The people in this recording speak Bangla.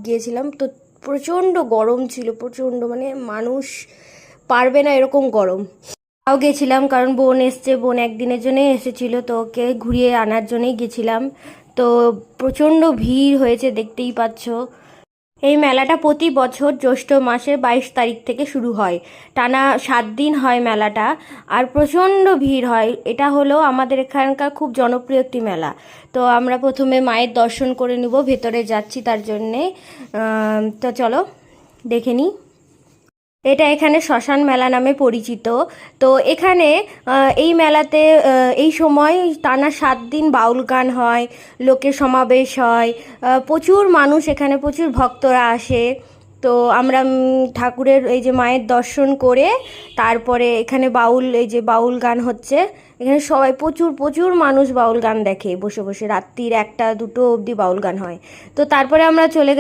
গিয়েছিলাম, তো প্রচণ্ড গরম ছিল, প্রচণ্ড, মানে মানুষ পারবে না এরকম গরম। তাও গেছিলাম কারণ বোন এসছে, বোন একদিনের জন্যই এসেছিল, তো ওকে ঘুরিয়ে আনার জন্যই গেছিলাম। তো প্রচণ্ড ভিড় হয়েছে, দেখতেই পাচ্ছ। এই মেলাটা প্রতি বছর জ্যৈষ্ঠ মাসের 22 তারিখ থেকে শুরু হয়, টানা 7 দিন হয় মেলাটা, আর প্রচণ্ড ভিড় হয়। এটা হলো আমাদের এখানকার খুব জনপ্রিয় একটি মেলা। তো আমরা প্রথমে মায়ের দর্শন করে নেব, ভেতরে যাচ্ছি তার জন্যে। তো চলো দেখে নিই। এটা এখানে শ্মশান মেলা নামে পরিচিত। তো এখানে এই মেলাতে এই সময় টানা 7 দিন বাউল গান হয়, লোকের সমাবেশ হয়, প্রচুর মানুষ, এখানে প্রচুর ভক্তরা আসে। তো আমরা ঠাকুরের এই যে মায়ের দর্শন করে তারপরে এখানে এই যে বাউল গান হচ্ছে, এখানে সবাই প্রচুর প্রচুর মানুষ বাউল গান দেখে বসে বসে, রাত্রির 1টা 2টো অবধি বাউল গান হয়। তো তারপরে আমরা চলে গেলাম